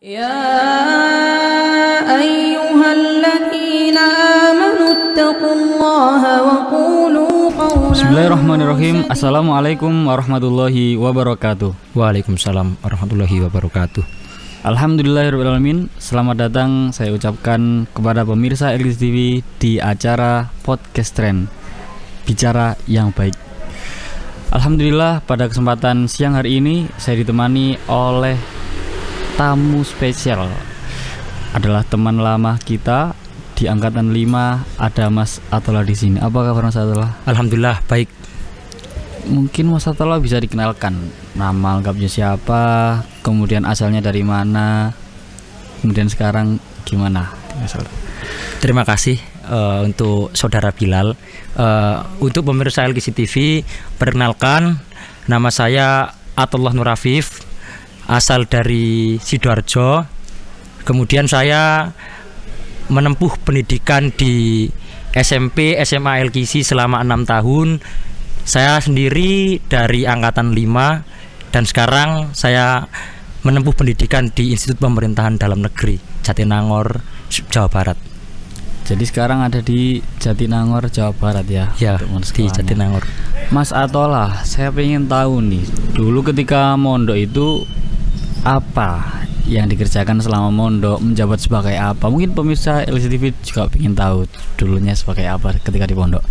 يا أيها الذين آمنوا اتقوا الله وقولوا قولا. Bismillahirrahmanirrahim. Assalamualaikum warahmatullahi wabarakatuh. Waalaikumsalam warahmatullahi wabarakatuh. Alhamdulillahirrahmanirrahim. Selamat datang saya ucapkan kepada pemirsa LGS TV di acara Podcast Trend Bicara yang Baik. Alhamdulillah pada kesempatan siang hari ini saya ditemani oleh tamu spesial. Adalah teman lama kita di angkatan 5, ada Mas Atola di sini. Apa kabar Mas Atola? Alhamdulillah baik. Mungkin Mas Atola bisa dikenalkan nama lengkapnya siapa, kemudian asalnya dari mana, kemudian sekarang gimana? Terima kasih untuk saudara Bilal. Untuk pemirsa LGS TV, perkenalkan nama saya Atullah Nur Afif, asal dari Sidoarjo. Kemudian saya menempuh pendidikan di SMP SMA LGS selama 6 tahun. Saya sendiri dari angkatan 5 dan sekarang saya menempuh pendidikan di Institut Pemerintahan Dalam Negeri Jatinangor, Jawa Barat. Jadi sekarang ada di Jatinangor, Jawa Barat ya? Ya, di Jatinangor. Mas Atola, saya pengen tahu nih, dulu ketika mondok itu apa yang dikerjakan selama mondok, menjabat sebagai apa? Mungkin pemirsa LGS TV juga pengen tahu dulunya sebagai apa ketika di pondok.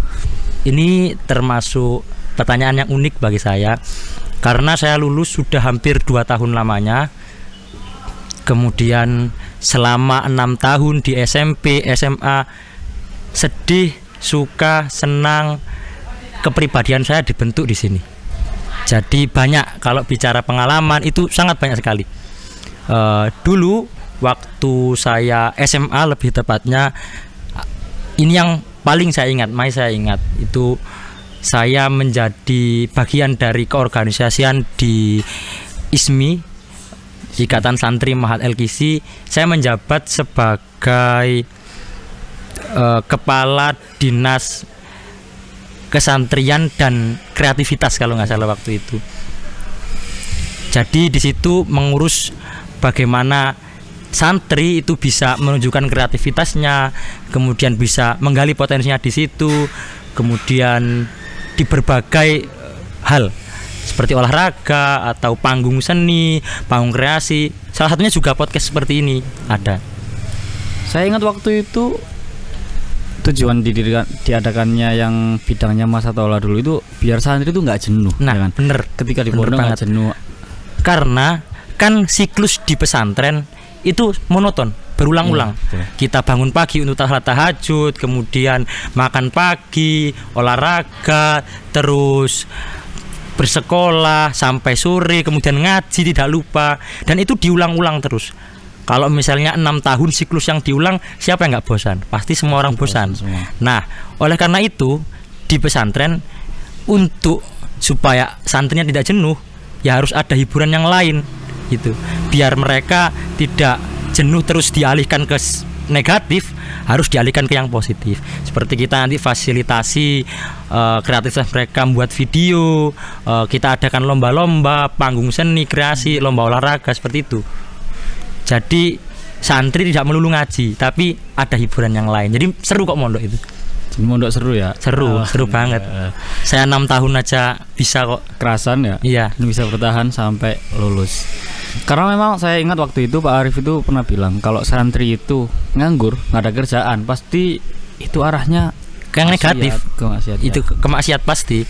Ini termasuk pertanyaan yang unik bagi saya, karena saya lulus sudah hampir 2 tahun lamanya. Kemudian selama 6 tahun di SMP, SMA, sedih, suka, senang, kepribadian saya dibentuk di sini. Jadi banyak, kalau bicara pengalaman itu sangat banyak sekali. Dulu waktu saya SMA lebih tepatnya, ini yang paling saya ingat, itu saya menjadi bagian dari keorganisasian di ISMI, Ikatan Santri Mahat LGS. Saya menjabat sebagai kepala dinas kesantrian dan kreativitas kalau nggak salah waktu itu. Jadi di situ mengurus bagaimana santri itu bisa menunjukkan kreativitasnya, kemudian bisa menggali potensinya di situ, kemudian di berbagai hal seperti olahraga atau panggung seni, panggung kreasi. Salah satunya juga podcast seperti ini ada. Saya ingat waktu itu tujuan diadakannya yang bidangnya Mas Atola dulu itu biar santri itu nggak jenuh. Nah, ya kan? Bener. Ketika di pondok nggak jenuh. Karena kan siklus di pesantren itu monoton, berulang-ulang. Kita bangun pagi untuk salat tahajud, kemudian makan pagi, olahraga, terus bersekolah sampai sore, kemudian ngaji tidak lupa, dan itu diulang-ulang terus. Kalau misalnya 6 tahun siklus yang diulang, siapa yang nggak bosan? Pasti semua orang bosan. Nah, oleh karena itu di pesantren, untuk supaya santrinya tidak jenuh, ya harus ada hiburan yang lain gitu. Biar mereka tidak jenuh terus dialihkan ke negatif, harus dialihkan ke yang positif. Seperti kita nanti fasilitasi kreativitas mereka membuat video, kita adakan lomba-lomba, panggung seni, kreasi, lomba olahraga seperti itu. Jadi santri tidak melulu ngaji, tapi ada hiburan yang lain. Jadi seru kok mondok itu. Mondok seru ya? Seru banget. Saya 6 tahun aja bisa kok. Kerasan ya? Iya. Bisa bertahan sampai lulus. Karena memang saya ingat waktu itu Pak Arif itu pernah bilang kalau santri itu nganggur, nggak ada kerjaan, pasti itu arahnya ke yang negatif. Kemaksiat, itu kemaksiat pasti.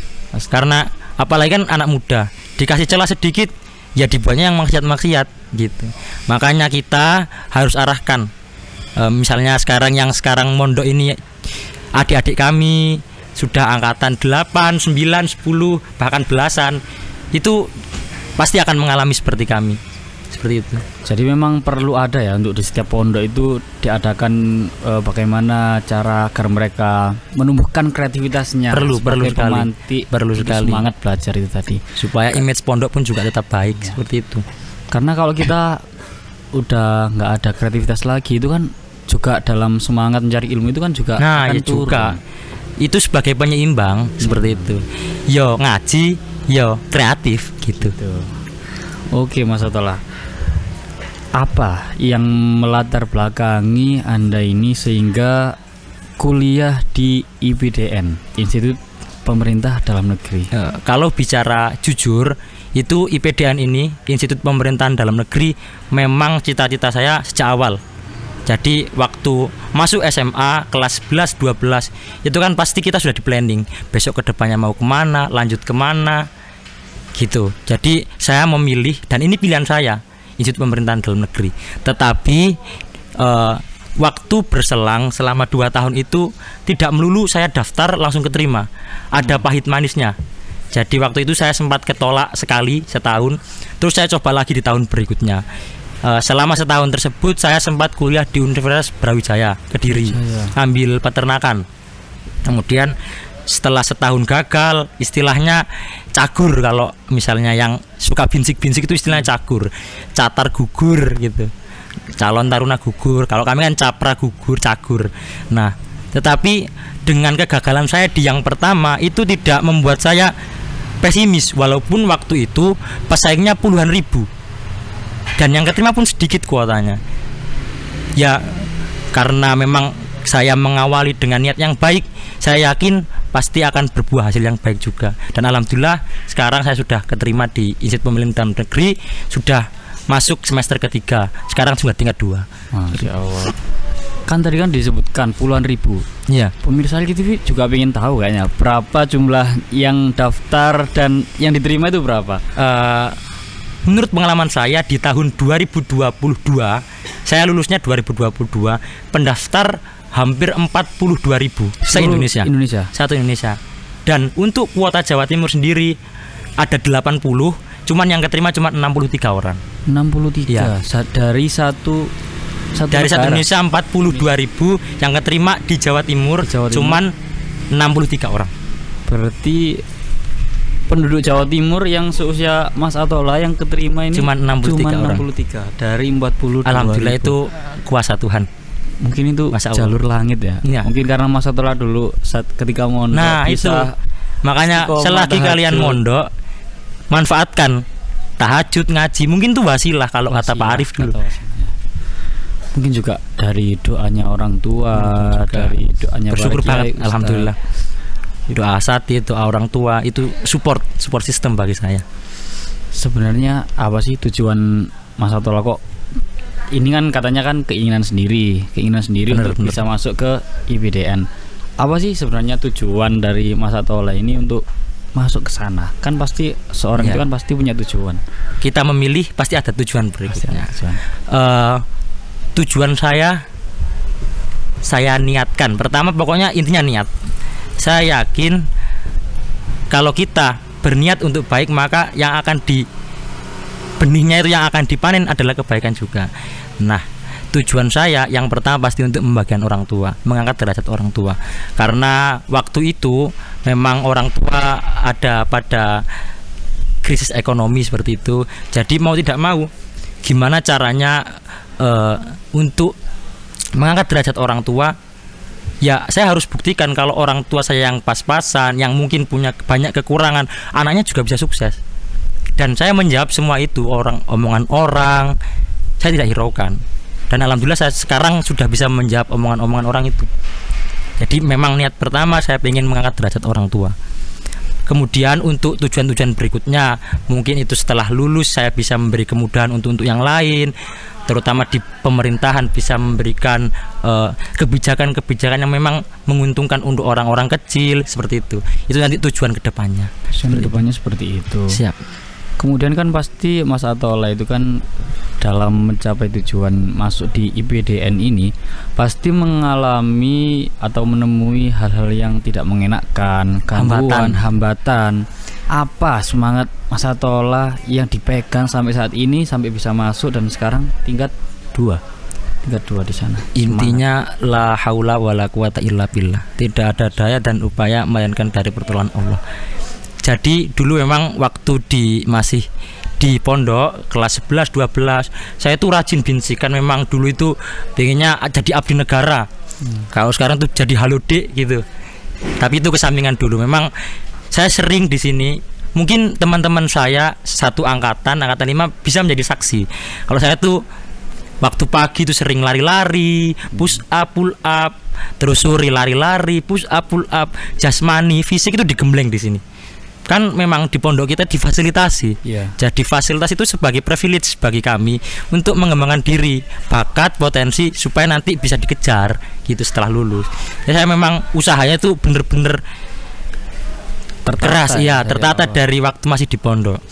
Karena apalagi kan anak muda, dikasih celah sedikit ya dibuatnya yang maksiat-maksiat gitu. Makanya kita harus arahkan, misalnya sekarang mondok ini, adik-adik kami sudah angkatan 8, 9, 10, bahkan belasan, itu pasti akan mengalami seperti kami. Seperti itu. Jadi memang perlu ada ya untuk di setiap pondok itu diadakan bagaimana cara agar mereka menumbuhkan kreativitasnya. Perlu sekali semangat belajar itu tadi. Supaya image pondok pun juga tetap baik ya. Seperti itu. Karena kalau kita udah nggak ada kreativitas lagi, itu kan juga dalam semangat mencari ilmu itu kan juga nah akan ya juga itu sebagai penyeimbang seperti itu. Yo ngaji, yo kreatif gitu. Oke Mas Atola. apa yang melatar belakangi Anda ini sehingga kuliah di IPDN, Institut Pemerintah Dalam Negeri? Kalau bicara jujur, itu IPDN ini, Institut Pemerintahan Dalam Negeri, memang cita-cita saya sejak awal. Jadi waktu masuk SMA kelas 11, 12 itu kan pasti kita sudah di planning besok ke depannya mau kemana, lanjut kemana gitu. Jadi saya memilih, dan ini pilihan saya, Institut Pemerintahan Dalam Negeri. Tetapi waktu berselang selama 2 tahun itu tidak melulu saya daftar langsung keterima. Ada pahit manisnya. Jadi waktu itu saya sempat ketolak sekali setahun, terus saya coba lagi di tahun berikutnya. Selama setahun tersebut saya sempat kuliah di Universitas Brawijaya Kediri, ambil peternakan. Kemudian setelah setahun gagal, istilahnya cagur, kalau misalnya yang suka binsik-binsik itu istilahnya cagur, catar gugur gitu, calon taruna gugur. Kalau kami kan capra gugur, cagur. Nah, tetapi dengan kegagalan saya di yang pertama itu tidak membuat saya pesimis, walaupun waktu itu pesaingnya puluhan ribu dan yang keterima pun sedikit kuotanya. Ya karena memang saya mengawali dengan niat yang baik, saya yakin pasti akan berbuah hasil yang baik juga. Dan alhamdulillah sekarang saya sudah keterima di Institut Pemerintahan Dalam Negeri, sudah masuk semester ketiga, sekarang sudah tingkat 2. Masya Allah. Kan tadi kan disebutkan puluhan ribu. Iya. Pemirsa LGTV juga ingin tahu kayaknya berapa jumlah yang daftar dan yang diterima itu berapa? Menurut pengalaman saya di tahun 2022, saya lulusnya 2022, pendaftar hampir 42.000 se-Indonesia. Satu Indonesia. Dan untuk kuota Jawa Timur sendiri ada 80, cuman yang keterima cuma 63 orang. 63 ya. Dari satu Indonesia 42.000, yang keterima di Jawa Timur, cuman 63 orang. Berarti penduduk Jawa Timur yang seusia Mas Atola yang keterima ini cuma 63 orang. Dari 42. Alhamdulillah itu kuasa Tuhan. Mungkin itu jalur langit ya. Mungkin karena Mas Atola dulu saat ketika mondok. Nah itu makanya selagi kalian mondok, manfaatkan tahajud, ngaji. Mungkin itu wasilah kalau kata Pak Arif dulu. Mungkin juga dari doanya orang tua, dari doanya bersyukur banget. Alhamdulillah. Doa asati, doa orang tua itu support system bagi saya. Sebenarnya apa sih tujuan Mas Atola kok? Ini kan katanya kan keinginan sendiri bener. Bisa masuk ke IPDN. Apa sih sebenarnya tujuan dari Mas Atola ini untuk masuk ke sana? Kan pasti seorang itu kan pasti punya tujuan. Kita memilih pasti ada tujuan berikutnya. Tujuan saya niatkan. Pertama pokoknya intinya niat. Saya yakin kalau kita berniat untuk baik, maka yang akan benihnya itu yang akan dipanen adalah kebaikan juga. Nah, tujuan saya yang pertama pasti untuk membagikan orang tua, mengangkat derajat orang tua. Karena waktu itu memang orang tua ada pada krisis ekonomi seperti itu. Jadi mau tidak mau, gimana caranya untuk mengangkat derajat orang tua? Ya saya harus buktikan kalau orang tua saya yang pas-pasan, yang mungkin punya banyak kekurangan, anaknya juga bisa sukses. Dan saya menjawab semua itu, omongan orang, saya tidak hiraukan. Dan alhamdulillah saya sekarang sudah bisa menjawab omongan-omongan orang itu. Jadi memang niat pertama saya ingin mengangkat derajat orang tua. Kemudian untuk tujuan-tujuan berikutnya, mungkin itu setelah lulus saya bisa memberi kemudahan untuk yang lain, terutama di pemerintahan bisa memberikan kebijakan-kebijakan yang memang menguntungkan untuk orang-orang kecil seperti itu. Itu nanti tujuan kedepannya. Tujuan kedepannya seperti itu. Siap. Kemudian kan pasti Mas Atola itu kan dalam mencapai tujuan masuk di IPDN ini pasti mengalami atau menemui hal-hal yang tidak mengenakkan, gangguan, hambatan. Apa semangat Mas Atola yang dipegang sampai saat ini sampai bisa masuk dan sekarang tingkat 2 di sana? Intinya la haula wala quwata illa billah. Tidak ada daya dan upaya melainkan dari pertolongan Allah. Jadi dulu memang waktu masih di pondok kelas 11, 12 saya itu rajin binsikan. Memang dulu itu pengennya jadi abdi negara. Kalau sekarang tuh jadi halode gitu. Tapi itu kesampingan dulu. Memang saya sering di sini. Mungkin teman-teman saya satu angkatan 5 bisa menjadi saksi. Kalau saya tuh Waktu pagi itu sering lari-lari, push up, pull up, terus sore lari-lari, push up, pull up. Jasmani, fisik itu digembleng di sini. Kan memang di pondok kita difasilitasi. Jadi fasilitas itu sebagai privilege bagi kami untuk mengembangkan diri, bakat, potensi supaya nanti bisa dikejar gitu setelah lulus. Ya saya memang usahanya itu bener-bener keras, tertata dari waktu masih di pondok.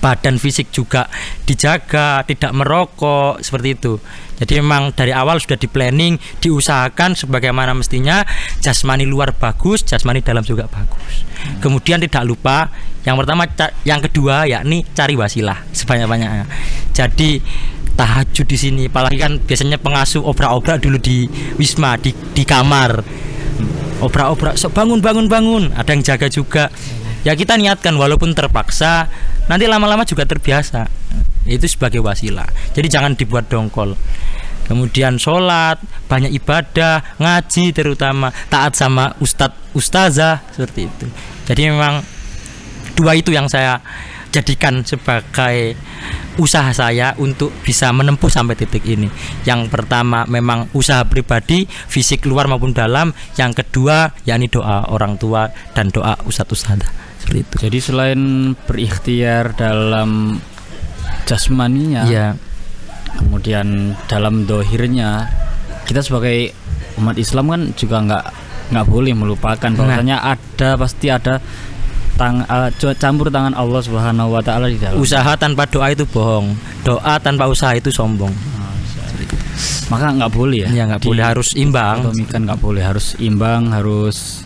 Badan fisik juga dijaga, tidak merokok, seperti itu. Jadi memang dari awal sudah di planning, diusahakan sebagaimana mestinya. Jasmani luar bagus, jasmani dalam juga bagus. Kemudian tidak lupa yang pertama, yang kedua yakni cari wasilah sebanyak-banyaknya. Jadi tahajud di sini, apalagi kan biasanya pengasuh obrak-obrak dulu di wisma, di kamar. Obrak-obrak, bangun, ada yang jaga juga. Ya kita niatkan walaupun terpaksa, nanti lama-lama juga terbiasa. Itu sebagai wasilah. Jadi jangan dibuat dongkol. Kemudian sholat, banyak ibadah, ngaji terutama, taat sama ustazah seperti itu. Jadi memang dua itu yang saya jadikan sebagai usaha saya untuk bisa menempuh sampai titik ini. Yang pertama memang usaha pribadi, fisik luar maupun dalam. Yang kedua yakni doa orang tua dan doa ustadz-ustadzah. Seperti itu. Jadi selain berikhtiar dalam jasmaninya, kemudian dalam dohirnya, kita sebagai umat Islam kan juga nggak boleh melupakan bahwasanya pasti ada campur tangan Allah Subhanahu wa taala di dalam. Usaha tanpa doa itu bohong, doa tanpa usaha itu sombong. Maka nggak boleh ya. Nggak boleh, harus imbang. Kan nggak boleh, harus imbang, harus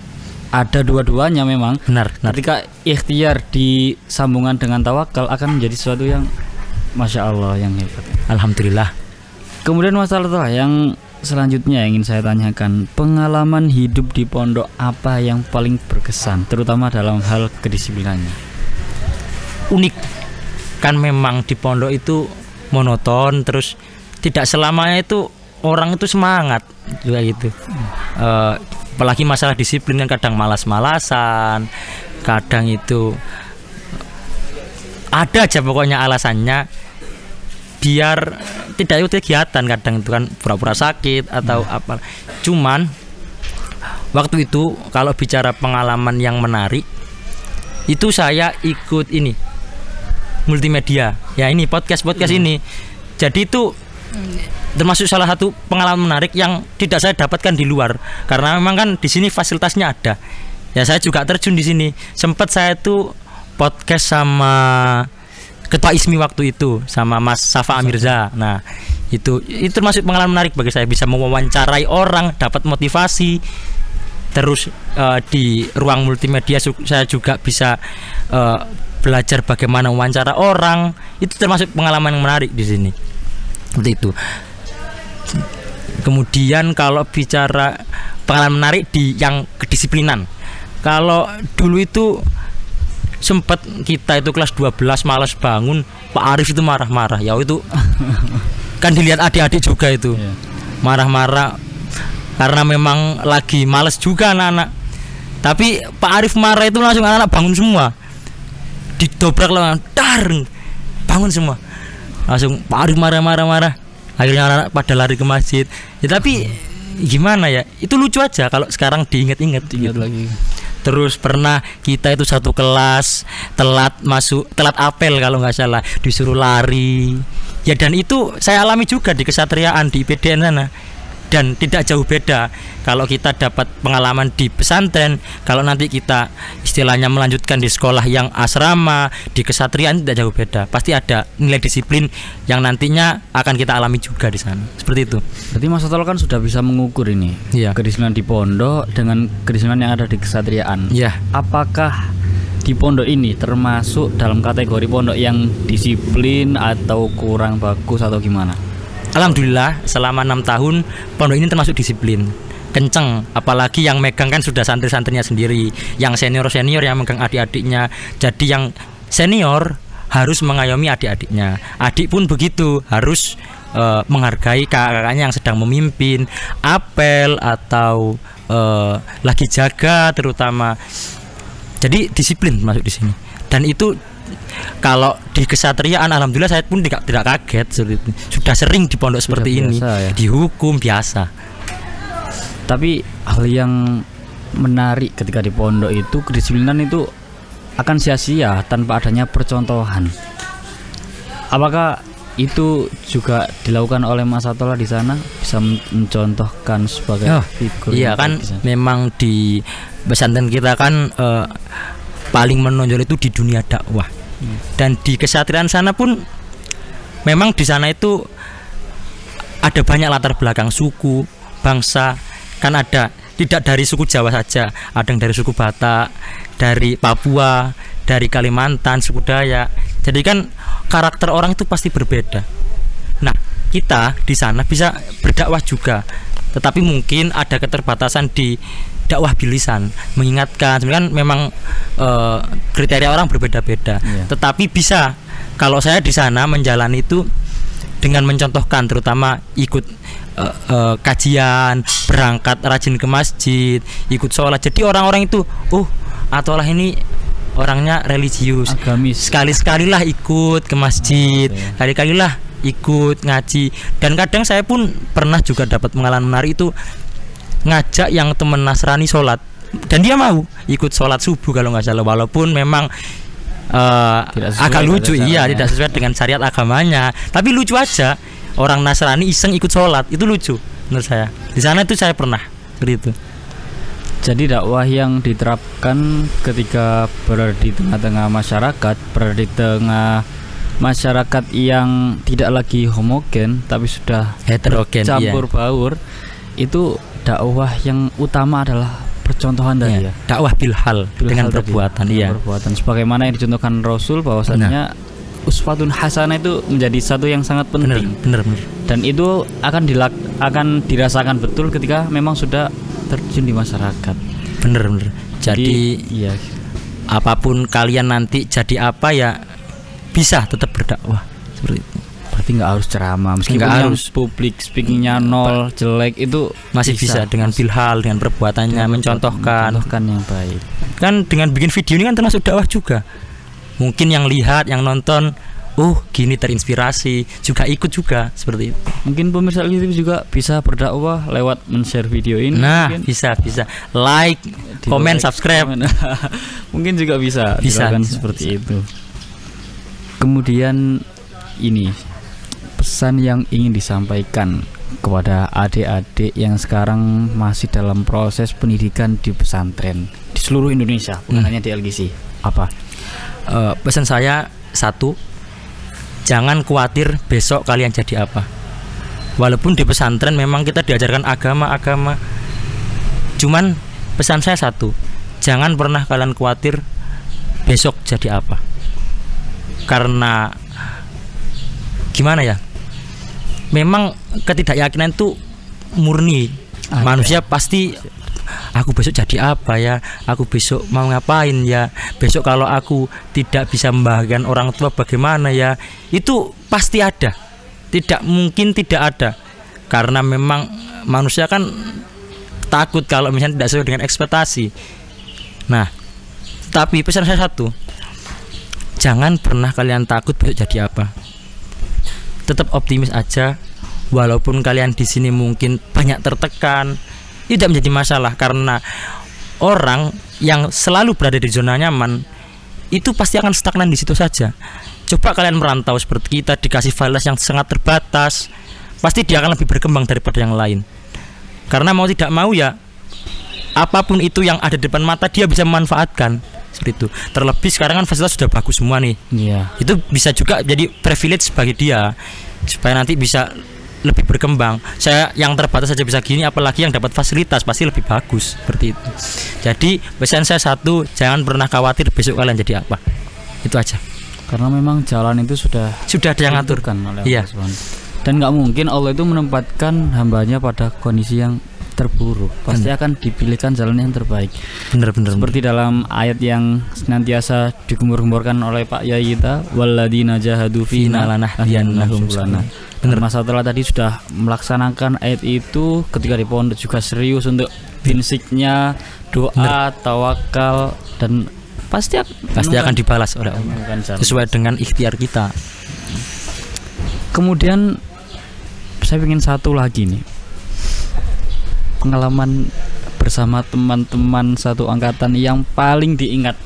ada dua-duanya memang. Benar. Ketika ikhtiar disambungkan dengan tawakal akan menjadi sesuatu yang masya Allah, yang hebat. Alhamdulillah. Kemudian masalah yang selanjutnya yang ingin saya tanyakan, pengalaman hidup di pondok apa yang paling berkesan, terutama dalam hal kedisiplinannya? Unik. Kan memang di pondok itu monoton, terus tidak selamanya itu orang itu semangat juga gitu. Apalagi masalah disiplin kan kadang malas-malasan, kadang itu ada aja pokoknya alasannya biar tidak ikut kegiatan. Kadang itu kan pura-pura sakit atau apa. Cuman waktu itu kalau bicara pengalaman yang menarik, itu saya ikut ini multimedia. Ya ini podcast ini. Jadi itu termasuk salah satu pengalaman menarik yang tidak saya dapatkan di luar, karena memang kan di sini fasilitasnya ada. Ya saya juga terjun di sini. Sempat saya itu podcast sama Ketua ISMI waktu itu, sama Mas Safa Amirza. Nah itu termasuk pengalaman menarik bagi saya, bisa mewawancarai orang, dapat motivasi. Terus di ruang multimedia saya juga bisa belajar bagaimana wawancara orang. Itu termasuk pengalaman yang menarik di sini. Seperti itu. Kemudian kalau bicara pengalaman menarik di yang kedisiplinan, kalau dulu itu sempat kita itu kelas 12 malas bangun, Pak Arif itu marah-marah. Ya itu kan dilihat adik-adik juga itu marah-marah karena memang lagi malas juga anak-anak. Tapi Pak Arif marah itu langsung anak-anak bangun semua, didobrak langsung, bangun semua. Langsung Pak Arif marah-marah. Akhirnya anak-anak pada lari ke masjid. Ya tapi gimana ya? Itu lucu aja kalau sekarang diingat-ingat gitu lagi. Terus pernah kita itu satu kelas telat apel kalau nggak salah, disuruh lari. Ya dan itu saya alami juga di kesatriaan di IPDN sana. Dan tidak jauh beda kalau kita dapat pengalaman di pesantren, kalau nanti kita istilahnya melanjutkan di sekolah yang asrama, di kesatriaan tidak jauh beda. Pasti ada nilai disiplin yang nantinya akan kita alami juga di sana. Seperti itu. Berarti Mas Otol kan sudah bisa mengukur ini kedisiplinan di pondok dengan kedisiplinan yang ada di kesatriaan. Apakah di pondok ini termasuk dalam kategori pondok yang disiplin atau kurang bagus atau gimana? Alhamdulillah selama 6 tahun pondok ini termasuk disiplin, kenceng. Apalagi yang megang kan sudah santri-santrinya sendiri, yang senior-senior yang megang adik-adiknya. Jadi yang senior harus mengayomi adik-adiknya. Adik pun begitu, harus menghargai kakak-kakaknya yang sedang memimpin, apel atau lagi jaga terutama. Jadi disiplin masuk di sini. Dan itu kalau di kesatriaan alhamdulillah saya pun tidak kaget seperti itu. Sudah sering di pondok seperti ini, biasa, ya. dihukum biasa. Tapi hal yang menarik ketika di pondok itu kedisiplinan itu akan sia-sia tanpa adanya percontohan. Apakah itu juga dilakukan oleh Mas Atola di sana, bisa mencontohkan sebagai figur? Iya kan, memang di pesantren kita kan paling menonjol itu di dunia dakwah. Dan di kesatriaan sana pun memang di sana itu ada banyak latar belakang suku, bangsa, kan ada tidak dari suku Jawa saja, ada yang dari suku Batak, dari Papua, dari Kalimantan, suku Dayak. Jadi kan karakter orang itu pasti berbeda. Nah, kita di sana bisa berdakwah juga, tetapi mungkin ada keterbatasan di dakwah bilisan, mengingatkan. Sebenarnya kan memang kriteria orang berbeda-beda. Tetapi bisa, kalau saya di sana menjalani itu dengan mencontohkan, terutama ikut kajian, berangkat rajin ke masjid, ikut sholat. Jadi orang-orang itu, Atolah ini orangnya religius, agamis. Sekali-sekalilah ikut ke masjid, kali-kalilah ikut ngaji. Dan kadang saya pun pernah juga dapat pengalaman menarik itu, ngajak yang teman Nasrani sholat, dan dia mau ikut sholat subuh kalau nggak salah, walaupun memang agak lucu, tidak sesuai dengan syariat agamanya, tapi lucu aja. Orang Nasrani iseng ikut sholat, itu lucu menurut saya. Di sana itu saya pernah seperti itu. Jadi dakwah yang diterapkan ketika berada di tengah-tengah masyarakat, berada di tengah masyarakat yang tidak lagi homogen tapi sudah heterogen, campur baur, itu dakwah yang utama adalah percontohan tadi, ya. Dakwah bilhal dengan perbuatan, perbuatan sebagaimana yang dicontohkan Rasul, bahwasanya uswatun hasanah itu menjadi satu yang sangat penting. Benar. Dan itu akan dirasakan betul ketika memang sudah terjun di masyarakat. Bener. Jadi apapun kalian nanti jadi apa ya, bisa tetap berdakwah seperti itu. Berarti nggak harus ceramah, meskipun harus public speakingnya nol, jelek, itu masih bisa dengan bilhal, dengan perbuatannya, mencontohkan yang baik. Kan dengan bikin video ini kan termasuk dakwah juga. Mungkin yang lihat, yang nonton, gini terinspirasi, juga ikut juga seperti itu. Mungkin pemirsa LGTV juga bisa berdakwah lewat men-share video ini. Nah, mungkin bisa like, komen, subscribe. Mungkin juga bisa dilakukan seperti itu. Kemudian ini pesan yang ingin disampaikan kepada adik-adik yang sekarang masih dalam proses pendidikan di pesantren di seluruh Indonesia, bukan hanya di LGC. Apa? Pesan saya satu, jangan khawatir besok kalian jadi apa. Walaupun di pesantren memang kita diajarkan agama, cuman pesan saya satu, jangan pernah kalian khawatir besok jadi apa. Karena gimana ya, memang ketidakyakinan itu murni. Manusia pasti, aku besok jadi apa ya, aku besok mau ngapain ya, besok kalau aku tidak bisa membahagiakan orang tua bagaimana ya. Itu pasti ada, tidak mungkin tidak ada. Karena memang manusia kan takut kalau misalnya tidak sesuai dengan ekspektasi. Nah, tapi pesan saya satu, jangan pernah kalian takut besok jadi apa. Tetap optimis aja, walaupun kalian di sini mungkin banyak tertekan, tidak menjadi masalah. Karena orang yang selalu berada di zona nyaman itu pasti akan stagnan di situ saja. Coba kalian merantau seperti kita, dikasih file yang sangat terbatas, pasti dia akan lebih berkembang daripada yang lain. Karena mau tidak mau ya, apapun itu yang ada di depan mata dia bisa memanfaatkan seperti itu. Terlebih sekarang kan fasilitas sudah bagus semua nih. Itu bisa juga jadi privilege bagi dia, supaya nanti bisa lebih berkembang. Saya yang terbatas saja bisa gini, apalagi yang dapat fasilitas pasti lebih bagus seperti itu. Jadi pesan saya satu, jangan pernah khawatir besok kalian jadi apa. Itu aja. Karena memang jalan itu sudah ada yang ngaturkan oleh Allah SWT. Dan nggak mungkin Allah itu menempatkan hambanya pada kondisi yang terburuk. Pasti akan dipilihkan jalan yang terbaik. Benar. Seperti dalam ayat yang senantiasa digembor-gemborkan oleh Pak Yai kita, walladzina jahadu fina lanahdiyannahum subulana. Mas Atola tadi sudah melaksanakan ayat itu ketika di pondok, juga serius untuk basicnya doa, tawakal, dan pasti akan dibalas oleh Allah sesuai dengan ikhtiar kita. Kemudian saya ingin satu lagi nih, pengalaman bersama teman-teman satu angkatan yang paling diingat.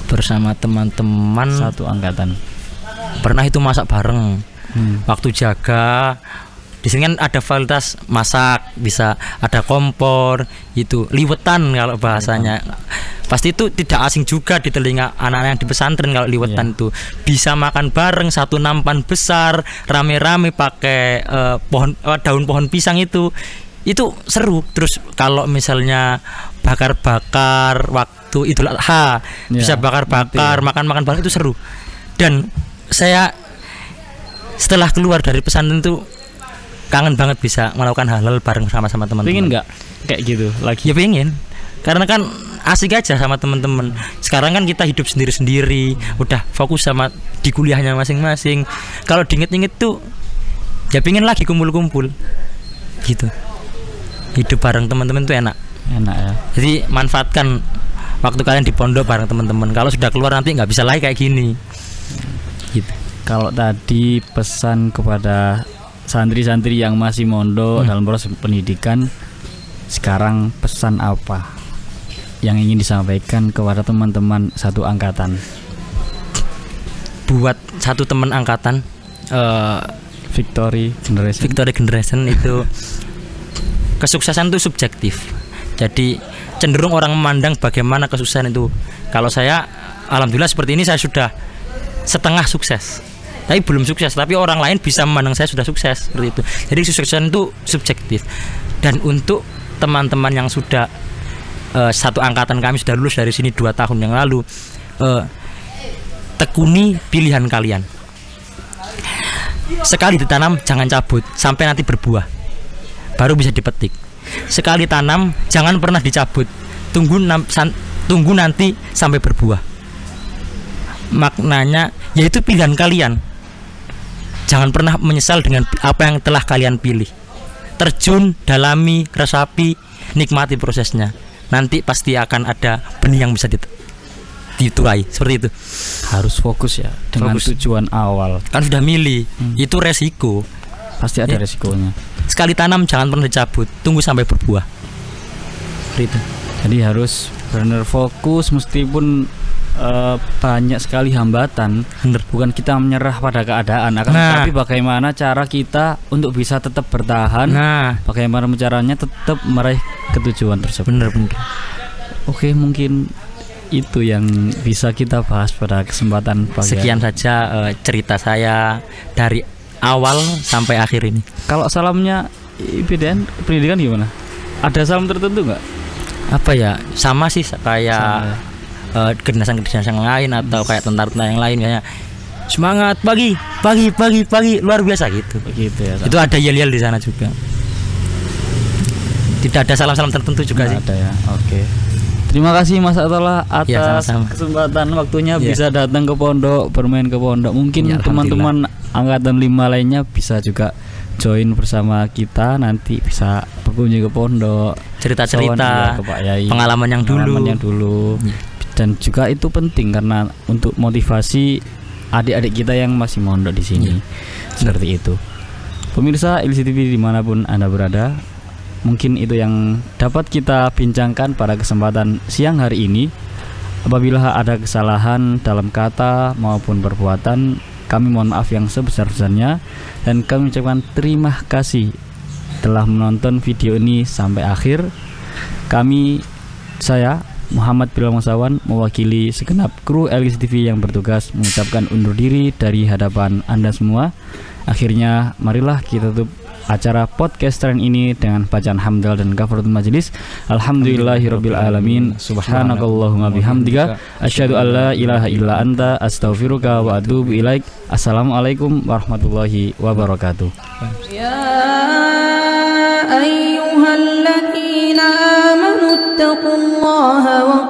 Bersama teman-teman satu angkatan pernah itu masak bareng, waktu jaga. Di sini kan ada fasilitas masak, bisa ada kompor, itu liwetan kalau bahasanya. Pasti itu tidak asing juga di telinga anak-anak yang di pesantren kalau liwetan itu. Bisa makan bareng satu nampan besar, rame-rame pakai daun pohon pisang itu seru. Terus kalau misalnya bakar-bakar waktu Idul Adha, bisa bakar-bakar, makan-makan bareng itu seru. Dan saya setelah keluar dari pesantren itu kangen banget bisa melakukan hal-hal bareng sama teman-teman. Pengen nggak kayak gitu lagi? Ya pengen, karena kan asik aja sama teman-teman. Sekarang kan kita hidup sendiri-sendiri, udah fokus sama di kuliahnya masing-masing. Kalau diinget-inget tuh ya pengen lagi kumpul-kumpul gitu. Hidup bareng teman-teman tuh enak ya. Jadi manfaatkan waktu kalian di pondok bareng teman-teman. Kalau sudah keluar nanti nggak bisa lagi kayak gini gitu. Kalau tadi pesan kepada santri-santri yang masih mondok dalam proses pendidikan, sekarang pesan apa yang ingin disampaikan kepada teman-teman satu angkatan? Buat satu teman angkatan, Victory Generation itu kesuksesan itu subjektif. Jadi cenderung orang memandang bagaimana kesuksesan itu. Kalau saya alhamdulillah seperti ini, saya sudah setengah sukses. Tapi belum sukses, tapi orang lain bisa memandang saya sudah sukses seperti itu. Jadi kesuksesan itu subjektif. Dan untuk teman-teman yang sudah satu angkatan kami sudah lulus dari sini 2 tahun yang lalu, tekuni pilihan kalian. Sekali ditanam jangan cabut sampai nanti berbuah, baru bisa dipetik. Sekali tanam jangan pernah dicabut, tunggu nanti sampai berbuah. Maknanya yaitu pilihan kalian. Jangan pernah menyesal dengan apa yang telah kalian pilih. Terjun, dalami, resapi, nikmati prosesnya. Nanti pasti akan ada benih yang bisa dituai. Seperti itu. Harus fokus ya dengan tujuan awal. Kan sudah milih, itu resiko. Pasti ada resikonya. Sekali tanam jangan pernah dicabut, tunggu sampai berbuah. Seperti itu. Jadi harus benar fokus meskipun banyak sekali hambatan. Bukan kita menyerah pada keadaan, akan tetapi bagaimana cara kita untuk bisa tetap bertahan, bagaimana caranya tetap meraih ketujuan tersebut. Bener. Oke, mungkin itu yang bisa kita bahas pada kesempatan pagi. Sekian saja cerita saya dari awal sampai akhir ini. Kalau salamnya IPDN pendidikan gimana? Ada salam tertentu nggak? Apa ya, sama sih kayak kedinasan-kedinasan yang lain atau kayak tentara-tentara yang lain, kayak semangat pagi luar biasa gitu ya. Itu ada yel-yel di sana juga. Tidak ada salam-salam tertentu juga sih. Ada ya. Oke. Terima kasih Mas Atola atas kesempatan waktunya bisa datang ke pondok, bermain ke pondok. Mungkin teman-teman angkatan 5 lainnya bisa juga join bersama kita, nanti bisa berkunjung ke pondok, cerita-cerita ke Pak Yai, pengalaman yang dulu. Dan juga itu penting karena untuk motivasi adik-adik kita yang masih mondok di sini. Seperti itu. Pemirsa LCTV dimanapun Anda berada, mungkin itu yang dapat kita bincangkan pada kesempatan siang hari ini. Apabila ada kesalahan dalam kata maupun perbuatan, kami mohon maaf yang sebesar-besarnya, dan kami ucapkan terima kasih telah menonton video ini sampai akhir. Saya Muhammad Bilal Masawan mewakili segenap kru LCTV yang bertugas mengucapkan undur diri dari hadapan Anda semua. Akhirnya marilah kita tutup acara podcast tren ini dengan bacaan hamdal dan kafaratul majelis. Alhamdulillahirabbil alamin. Subhanakallahumma bihamdika asyhadu an la ilaha illa anta astaghfiruka wa atubu ilaik. Assalamualaikum warahmatullahi wabarakatuh. Ya ayyuhalladzina amanu taqullaha wa